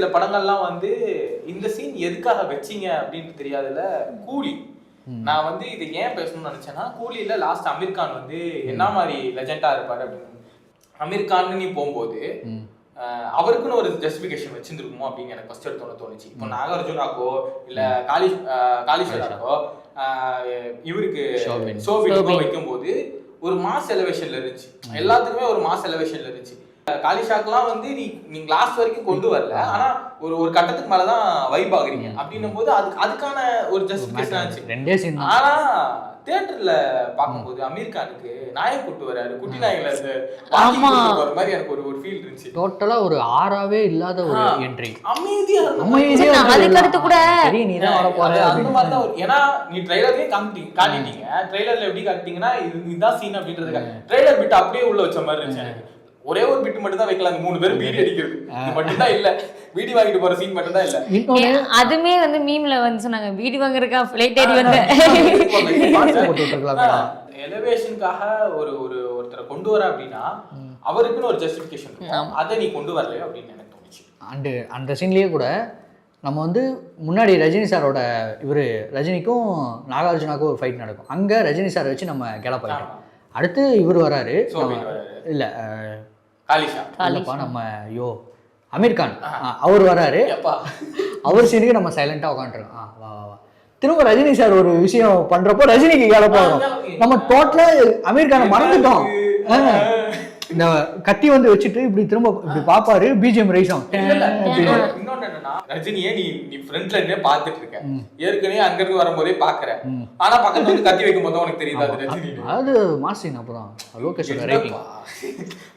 சில படங்கள்லாம் வந்து இந்த சீன் எதுக்காக வச்சீங்க அப்படின்னு தெரியாதுல. கூலி, நான் வந்து இது ஏன் பேசணும்னு நினைச்சேன்னா, கூலியில லாஸ்ட் அமீர் கான் வந்து என்ன மாதிரி லெஜெண்டா இருப்பாரு அப்படின்னு. அமீர் கான் நீ போகும்போது அவருக்குன்னு ஒரு ஜஸ்டிபிகேஷன் வச்சிருந்துருக்குமோ அப்படின்னு எனக்கு ஃபர்ஸ்ட் எடுத்தோன்னு தோணுச்சு. இப்போ நாகார்ஜுனாக்கோ இல்ல காளீஸ்வராக்கோ இவருக்கு சோபினுக்கோ வைக்கும் போது ஒரு மாஸ் எலவேஷன்ல இருந்துச்சு, எல்லாத்துக்குமே ஒரு மாஸ் எலவேஷன்ல இருந்துச்சு. காளிஷாக்கெல்லாம் வந்து நீங்க லாஸ்ட் வரைக்கும் கொண்டு வரல, ஆனா ஒரு கட்டத்துக்கு மேலதான் வைப் ஆகுறீங்க அப்படின்னும் போது அதுக்கான ஒரு ஜஸ்டிபிகேஷன் ஆச்சு. ஆனா தியேட்டர்ல பாக்கும்போது அமீர் கானுக்கு நாயக் கூட்டு வராரு, குட்டி நாயகல ஒரு மாதிரி எனக்கு ஒரு ஃபீல் இருந்துச்சு. டோட்டலா ஒரு ஆறாவே இல்லாத ஒரு என்ட்ரி, அமைதியா அதுக்கடுத்து கூட நீதான் வர போற அந்த மாதிரி தான். ஏன்னா நீ ட்ரைலர்லயே காட்டிட்டீங்க, ட்ரைலர்ல எப்படி காட்டிட்டீங்கன்னா இதுதான் சீன் அப்படின்றதுக்கு ட்ரைலர் பிட் அப்படியே உள்ள வச்ச மாதிரி இருந்துச்சு எனக்கு. ஒரே ஒரு பிட் மட்டும் தான் வைக்கலாம், 3 பேரும் பீடி அடிக்கிறது மட்டும் தான் இல்ல, பீடி வாங்கிட்டு போற சீன் மட்டும் தான் இல்ல. அதுமே வந்து மீம்ல வந்து சொன்னாங்க, பீடி வாங்குறதுக்கா ஃப்ளைட் ஏறி வந்து எலிவேஷனுக்காக ஒருத்தரை கொண்டு வர அப்படின்னா அவருக்குன்னு ஒரு ஜஸ்டிபிகேஷன் இருக்கும், அதை நீ கொண்டு வரலையோ அப்படின்னு எனக்கு தோணுச்சு. அந்த சீன்லயே கூட நம்ம வந்து முன்னாடி ரஜினி சாரோட இவர் ரஜினிக்கும் நாகார்ஜுனாக்கும் ஒரு ஃபைட் நடக்கும், அங்கே ரஜினி சாரை வச்சு நம்ம கிளப்பாயிட்டோம். அடுத்து இவர் வராரு, இல்லை இல்லைப்பா நம்ம அமீர் கான் அவர் வராரு, அவர் சீனுக்கு நம்ம சைலண்டாக உட்காந்துருக்கோம். வா வா வா திரும்ப ரஜினி சார் ஒரு விஷயம் பண்றப்போ ரஜினிக்கு கிளப்பாகும், நம்ம டோட்டலா அமீர் கானை மறந்துட்டோம். இந்த கத்தி வந்து வச்சுட்டு இப்படி திரும்ப இப்படி பாப்பாரு, பிஜிஎம் ரைஸ் ஆகும். இன்னொன்னு என்னன்னா, ரஜினியே நீ ஃப்ரண்ட்ல இருந்தே பாத்துட்டு இருக்க, ஏற்கனவே அங்க இருந்து வரும்போதே பாக்குற, ஆனா பக்கத்துல வந்து கத்தி வைக்கும் போது உனக்கு தெரியுது அது ரஜினி, அது மாசின் அப்புறம் லோகேஷோட ரைட்டிங்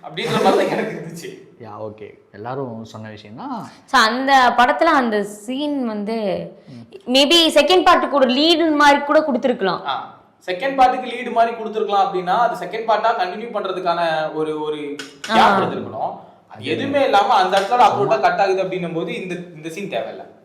அப்படின்ற மாதிரி எனக்கு இருந்துச்சு. யா ஓகே, எல்லாரும் சொன்ன விஷயம் தான். ஸோ அந்த படத்துல அந்த சீன் வந்து மேபி செகண்ட் பார்ட்டுக்கு ஒரு லீடு மாதிரி கூட கொடுத்துருக்கலாம். செகண்ட் பார்ட்டுக்கு லீடு மாதிரி கொடுத்துருக்கலாம் அப்படின்னா அது செகண்ட் பார்ட்டா கண்டினியூ பண்றதுக்கான ஒரு கேப் எடுத்துருக்கணும். அது எதுவுமே இல்லாம அந்த இடத்துல அப்ரோட்டா கட் ஆகுது அப்படின்னும் போது இந்த சீன் தேவையில்லை.